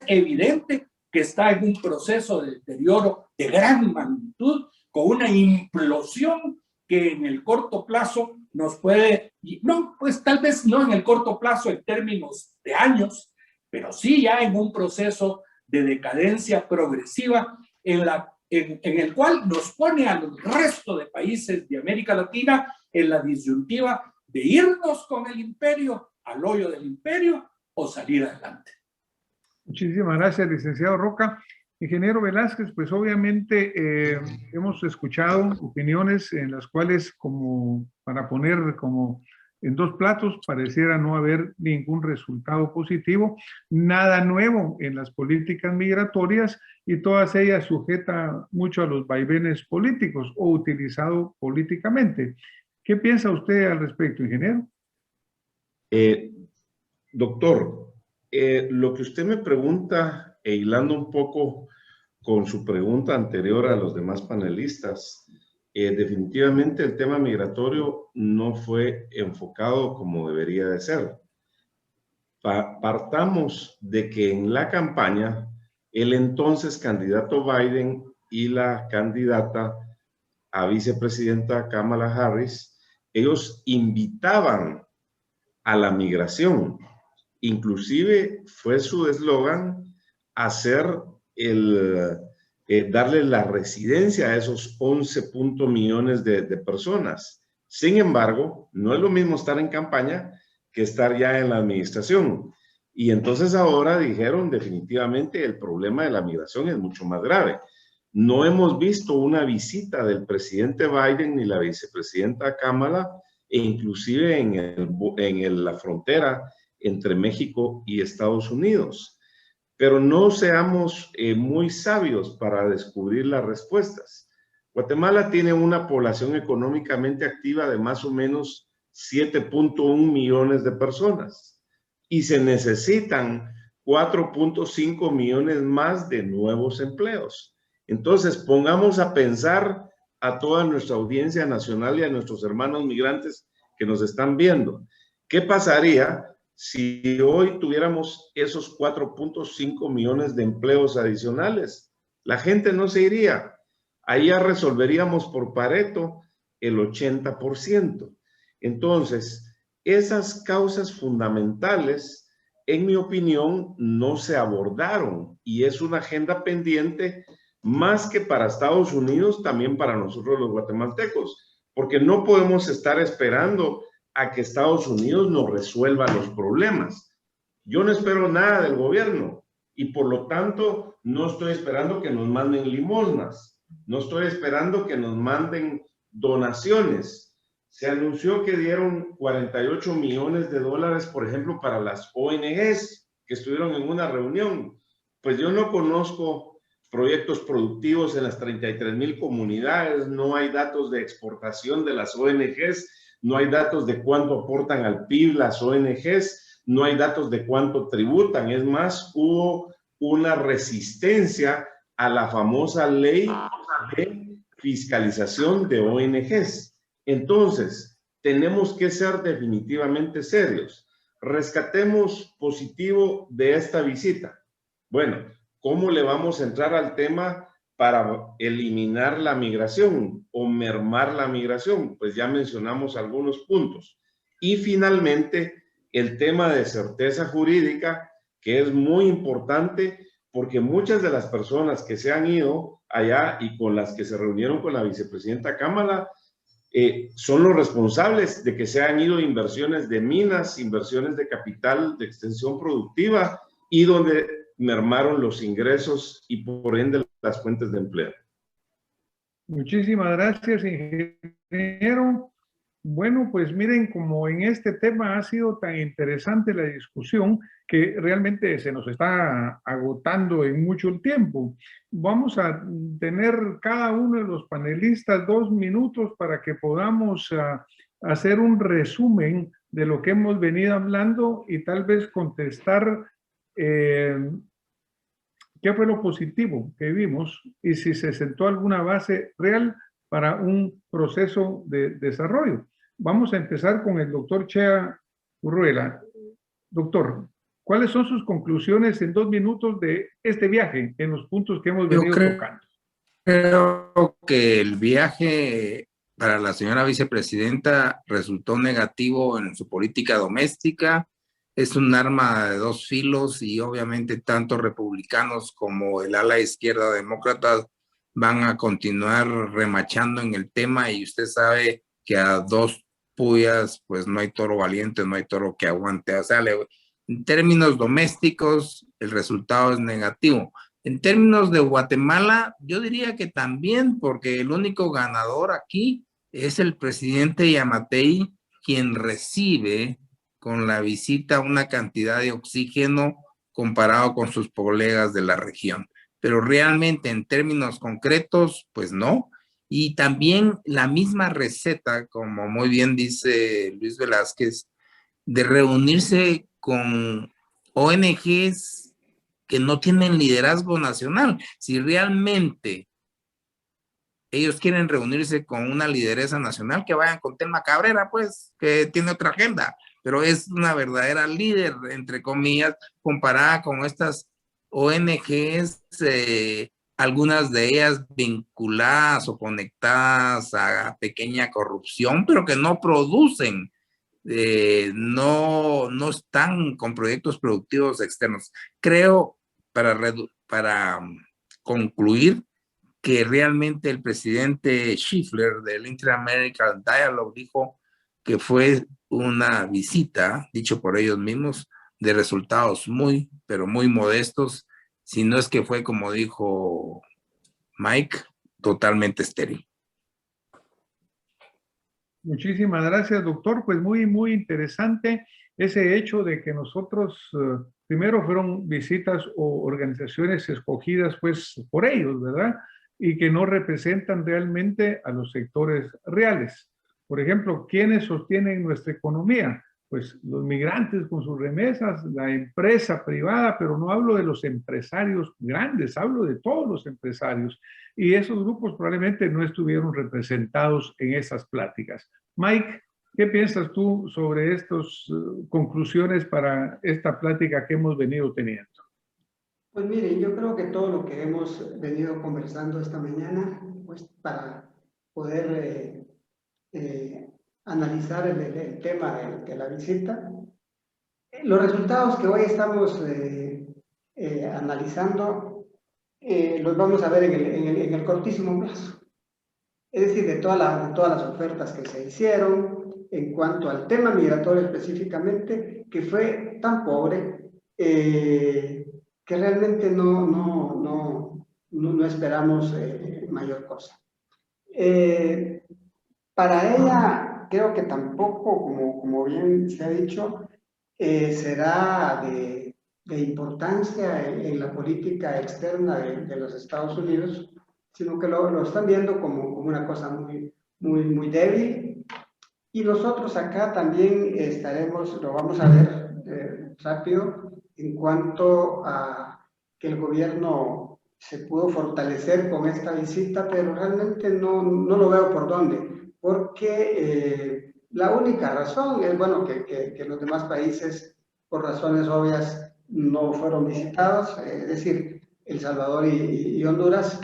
Es evidente que está en un proceso de deterioro de gran magnitud, con una implosión que en el corto plazo nos puede, no, pues tal vez no en el corto plazo en términos de años, pero sí ya en un proceso de decadencia progresiva en el cual nos pone al resto de países de América Latina en la disyuntiva de irnos con el imperio al hoyo del imperio o salir adelante. Muchísimas gracias, licenciado Roca. Ingeniero Velázquez, pues obviamente hemos escuchado opiniones en las cuales, como para poner como en dos platos, pareciera no haber ningún resultado positivo, nada nuevo en las políticas migratorias, y todas ellas sujetas mucho a los vaivenes políticos o utilizado políticamente. ¿Qué piensa usted al respecto, ingeniero? Doctor, lo que usted me pregunta, e hilando un poco con su pregunta anterior a los demás panelistas, definitivamente el tema migratorio no fue enfocado como debería de ser. Partamos de que en la campaña, el entonces candidato Biden y la candidata a vicepresidenta Kamala Harris, ellos invitaban a la migración. Inclusive fue su eslogan hacer darle la residencia a esos 11 millones de personas. Sin embargo, no es lo mismo estar en campaña que estar ya en la administración. Y entonces ahora dijeron definitivamente el problema de la migración es mucho más grave. No hemos visto una visita del presidente Biden ni la vicepresidenta Kamala, e inclusive en la frontera entre México y Estados Unidos. Pero no seamos muy sabios para descubrir las respuestas. Guatemala tiene una población económicamente activa de más o menos 7.1 millones de personas y se necesitan 4.5 millones más de nuevos empleos. Entonces, pongamos a pensar a toda nuestra audiencia nacional y a nuestros hermanos migrantes que nos están viendo. ¿Qué pasaría si hoy tuviéramos esos 4.5 millones de empleos adicionales? La gente no se iría. Ahí ya resolveríamos por Pareto el 80%. Entonces, esas causas fundamentales, en mi opinión, no se abordaron, y es una agenda pendiente más que para Estados Unidos, también para nosotros los guatemaltecos, porque no podemos estar esperando a que Estados Unidos nos resuelva los problemas. Yo no espero nada del gobierno y por lo tanto no estoy esperando que nos manden limosnas, no estoy esperando que nos manden donaciones. Se anunció que dieron 48 millones de dólares, por ejemplo, para las ONGs que estuvieron en una reunión. Pues yo no conozco proyectos productivos en las 33,000 comunidades, no hay datos de exportación de las ONGs, no hay datos de cuánto aportan al PIB las ONGs, no hay datos de cuánto tributan. Es más, hubo una resistencia a la famosa ley de fiscalización de ONGs. Entonces, tenemos que ser definitivamente serios. Rescatemos positivo de esta visita. Bueno, ¿cómo le vamos a entrar al tema para eliminar la migración o mermar la migración? Pues ya mencionamos algunos puntos. Y finalmente, el tema de certeza jurídica, que es muy importante porque muchas de las personas que se han ido allá y con las que se reunieron con la vicepresidenta Kamala son los responsables de que se han ido inversiones de minas, inversiones de capital de extensión productiva y donde mermaron los ingresos y por ende las fuentes de empleo. Muchísimas gracias, ingeniero. Bueno, pues miren, como en este tema ha sido tan interesante la discusión que realmente se nos está agotando en mucho el tiempo. Vamos a tener cada uno de los panelistas 2 minutos para que podamos hacer un resumen de lo que hemos venido hablando y tal vez contestar qué fue lo positivo que vimos y si se sentó alguna base real para un proceso de desarrollo. Vamos a empezar con el doctor Chea Urruela. Doctor, ¿cuáles son sus conclusiones en 2 minutos de este viaje en los puntos que hemos venido tocando? Creo que el viaje para la señora vicepresidenta resultó negativo en su política doméstica. Es un arma de dos filos y obviamente tanto republicanos como el ala izquierda demócrata van a continuar remachando en el tema y usted sabe que a dos puyas pues no hay toro valiente, no hay toro que aguante. O sea, en términos domésticos el resultado es negativo. En términos de Guatemala, yo diría que también, porque el único ganador aquí es el presidente Yamatei, quien recibe con la visita una cantidad de oxígeno comparado con sus colegas de la región. Pero realmente en términos concretos, pues no. Y también la misma receta, como muy bien dice Luis Velázquez, de reunirse con ONGs que no tienen liderazgo nacional. Si realmente ellos quieren reunirse con una lideresa nacional, que vayan con Telma Cabrera, pues, que tiene otra agenda, pero es una verdadera líder, entre comillas, comparada con estas ONGs, algunas de ellas vinculadas o conectadas a pequeña corrupción, pero que no producen, no están con proyectos productivos externos. Creo, para concluir, que realmente el presidente Schiffler del Inter-American Dialogue dijo que fue una visita, dicho por ellos mismos, de resultados muy, pero muy modestos, si no es que fue, como dijo Mike, totalmente estéril. Muchísimas gracias, doctor. Pues muy interesante ese hecho de que nosotros, primero fueron visitas o organizaciones escogidas pues por ellos, ¿verdad? Y que no representan realmente a los sectores reales. Por ejemplo, ¿quiénes sostienen nuestra economía? Pues los migrantes con sus remesas, la empresa privada, pero no hablo de los empresarios grandes, hablo de todos los empresarios. Y esos grupos probablemente no estuvieron representados en esas pláticas. Mike, ¿qué piensas tú sobre estas conclusiones para esta plática que hemos venido teniendo? Pues miren, yo creo que todo lo que hemos venido conversando esta mañana, pues para poder analizar el tema de la visita, los resultados que hoy estamos analizando los vamos a ver en el cortísimo plazo. Es decir, de todas las ofertas que se hicieron en cuanto al tema migratorio específicamente, que fue tan pobre que realmente no esperamos mayor cosa. Para ella, creo que tampoco, como bien se ha dicho, será de importancia en la política externa de los Estados Unidos, sino que lo están viendo como una cosa muy débil. Y nosotros acá también lo vamos a ver rápido en cuanto a que el gobierno se pudo fortalecer con esta visita, pero realmente no lo veo por dónde, porque la única razón es, bueno, que los demás países, por razones obvias, no fueron visitados, es decir, El Salvador y Honduras,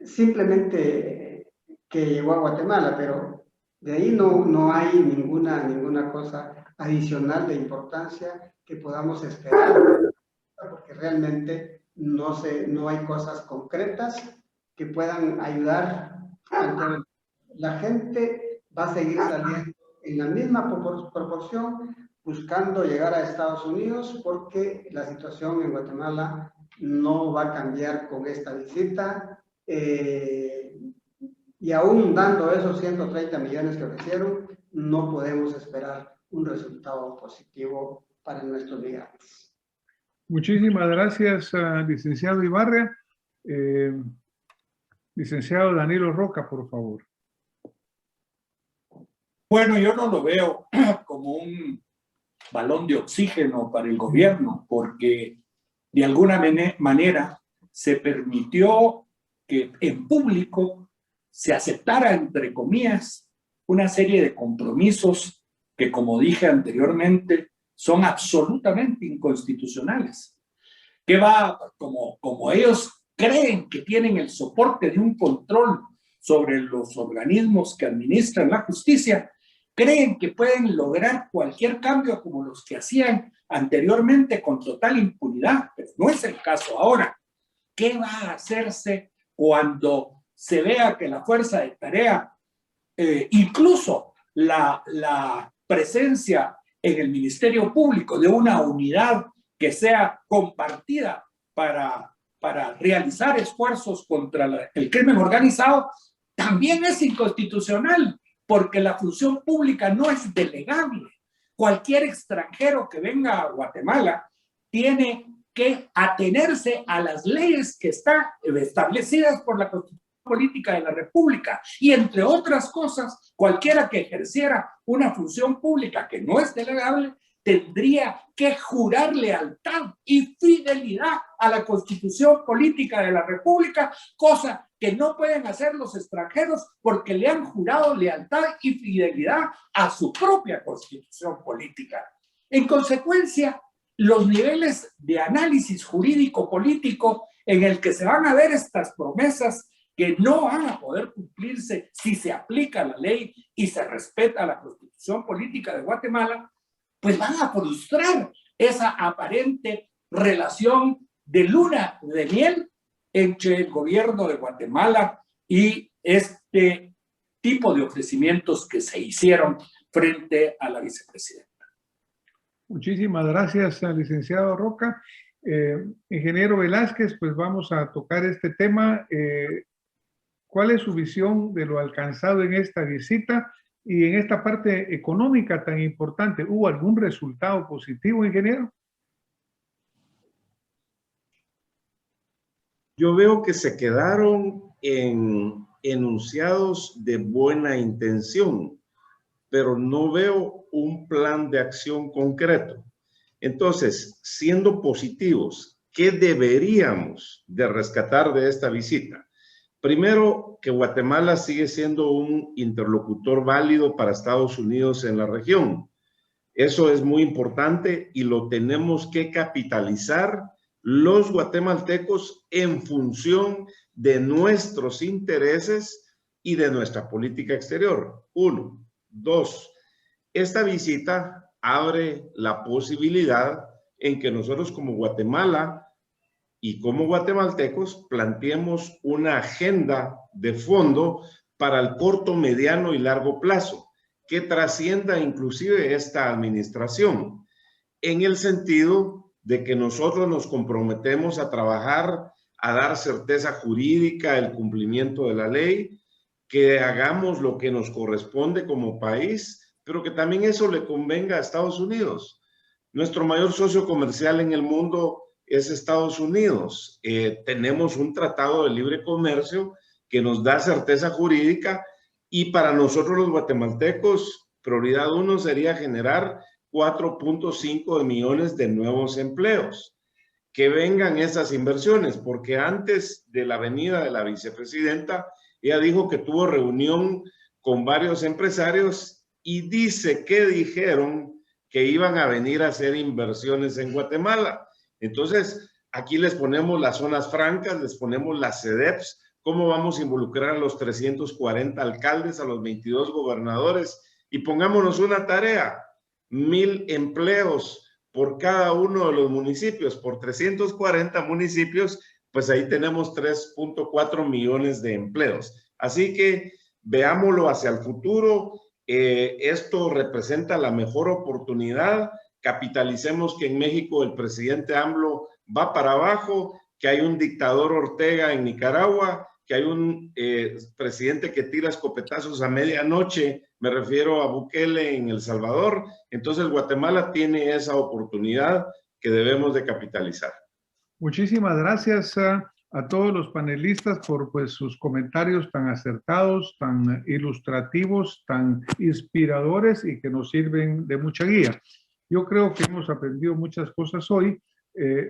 simplemente que llegó a Guatemala, pero de ahí no hay ninguna cosa adicional de importancia que podamos esperar, porque realmente no hay cosas concretas que puedan ayudar al pueblo. La gente va a seguir saliendo en la misma proporción buscando llegar a Estados Unidos porque la situación en Guatemala no va a cambiar con esta visita. Y Y aún dando esos 130 millones que ofrecieron, no podemos esperar un resultado positivo para nuestros migrantes. Muchísimas gracias, licenciado Ibarra. Licenciado Danilo Roca, por favor. Bueno, yo no lo veo como un balón de oxígeno para el gobierno, porque de alguna manera se permitió que en público se aceptara, entre comillas, una serie de compromisos que, como dije anteriormente, son absolutamente inconstitucionales. Que va, como ellos creen que tienen el soporte de un control sobre los organismos que administran la justicia, creen que pueden lograr cualquier cambio como los que hacían anteriormente con total impunidad, pero no es el caso ahora. ¿Qué va a hacerse cuando se vea que la fuerza de tarea, incluso la presencia en el Ministerio Público de una unidad que sea compartida para realizar esfuerzos contra el crimen organizado, también es inconstitucional, porque la función pública no es delegable? Cualquier extranjero que venga a Guatemala tiene que atenerse a las leyes que están establecidas por la Constitución Política de la República, y entre otras cosas, cualquiera que ejerciera una función pública que no es delegable tendría que jurar lealtad y fidelidad a la Constitución Política de la República, cosa que no pueden hacer los extranjeros porque le han jurado lealtad y fidelidad a su propia Constitución Política. En consecuencia, los niveles de análisis jurídico-político en el que se van a ver estas promesas que no van a poder cumplirse si se aplica la ley y se respeta la Constitución Política de Guatemala, pues van a frustrar esa aparente relación de luna de miel entre el gobierno de Guatemala y este tipo de ofrecimientos que se hicieron frente a la vicepresidenta. Muchísimas gracias, licenciado Roca. Ingeniero Velázquez, pues vamos a tocar este tema. ¿Cuál es su visión de lo alcanzado en esta visita y en esta parte económica tan importante? ¿Hubo algún resultado positivo, ingeniero? Yo veo que se quedaron en enunciados de buena intención, pero no veo un plan de acción concreto. Entonces, siendo positivos, ¿qué deberíamos de rescatar de esta visita? Primero, que Guatemala sigue siendo un interlocutor válido para Estados Unidos en la región. Eso es muy importante y lo tenemos que capitalizar los guatemaltecos en función de nuestros intereses y de nuestra política exterior. 1. 2. Esta visita abre la posibilidad en que nosotros como Guatemala y como guatemaltecos planteemos una agenda de fondo para el corto, mediano y largo plazo que trascienda inclusive esta administración, en el sentido de que nosotros nos comprometemos a trabajar, a dar certeza jurídica, el cumplimiento de la ley, que hagamos lo que nos corresponde como país, pero que también eso le convenga a Estados Unidos. Nuestro mayor socio comercial en el mundo es Estados Unidos. Tenemos un tratado de libre comercio que nos da certeza jurídica y para nosotros los guatemaltecos, prioridad 1 sería generar 4.5 millones de nuevos empleos. Que vengan esas inversiones, porque antes de la venida de la vicepresidenta, ella dijo que tuvo reunión con varios empresarios y dice que dijeron que iban a venir a hacer inversiones en Guatemala. Entonces, aquí les ponemos las zonas francas, les ponemos las CEDEPs, cómo vamos a involucrar a los 340 alcaldes, a los 22 gobernadores, y pongámonos una tarea, 1,000 empleos por cada uno de los municipios, por 340 municipios, pues ahí tenemos 3.4 millones de empleos. Así que veámoslo hacia el futuro. Esto representa la mejor oportunidad. Capitalicemos que en México el presidente AMLO va para abajo, que hay un dictador Ortega en Nicaragua que hay un presidente que tira escopetazos a medianoche, me refiero a Bukele en El Salvador. Entonces Guatemala tiene esa oportunidad que debemos de capitalizar. Muchísimas gracias a todos los panelistas por pues, sus comentarios tan acertados, tan ilustrativos, tan inspiradores y que nos sirven de mucha guía. Yo creo que hemos aprendido muchas cosas hoy.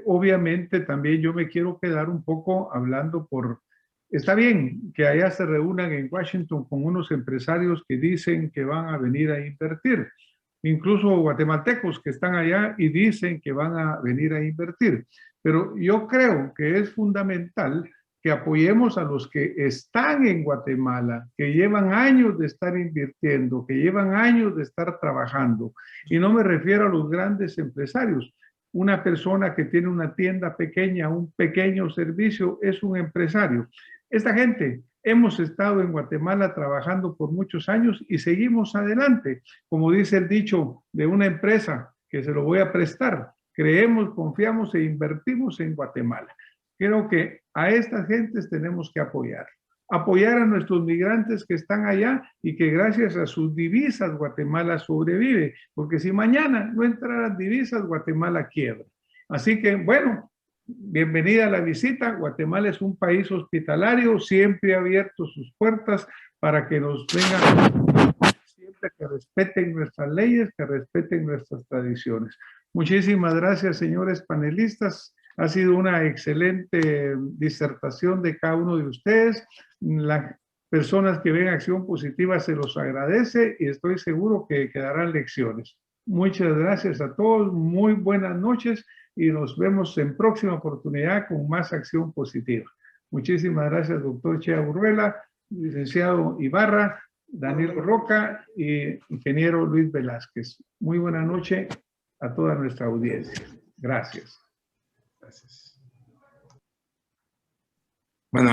Obviamente también yo me quiero quedar un poco hablando por... Está bien que allá se reúnan en Washington con unos empresarios que dicen que van a venir a invertir, incluso guatemaltecos que están allá y dicen que van a venir a invertir. Pero yo creo que es fundamental que apoyemos a los que están en Guatemala, que llevan años de estar invirtiendo, que llevan años de estar trabajando. Y no me refiero a los grandes empresarios. Una persona que tiene una tienda pequeña, un pequeño servicio, es un empresario. Esta gente, hemos estado en Guatemala trabajando por muchos años y seguimos adelante. Como dice el dicho de una empresa que se lo voy a prestar, creemos, confiamos e invertimos en Guatemala. Creo que a estas gentes tenemos que apoyar. Apoyar a nuestros migrantes que están allá y que gracias a sus divisas Guatemala sobrevive, porque si mañana no entraran divisas, Guatemala quiebra. Así que, bueno, bienvenida a la visita. Guatemala es un país hospitalario, siempre ha abierto sus puertas para que nos vengan, siempre que respeten nuestras leyes, que respeten nuestras tradiciones. Muchísimas gracias, señores panelistas. Ha sido una excelente disertación de cada uno de ustedes. Las personas que ven Acción Positiva se los agradece y estoy seguro que quedarán lecciones. Muchas gracias a todos, muy buenas noches y nos vemos en próxima oportunidad con más Acción Positiva. Muchísimas gracias, doctor Chea Urruela, licenciado Ibarra, Daniel Roca y ingeniero Luis Velázquez. Muy buena noche a toda nuestra audiencia. Gracias. Gracias. Bueno,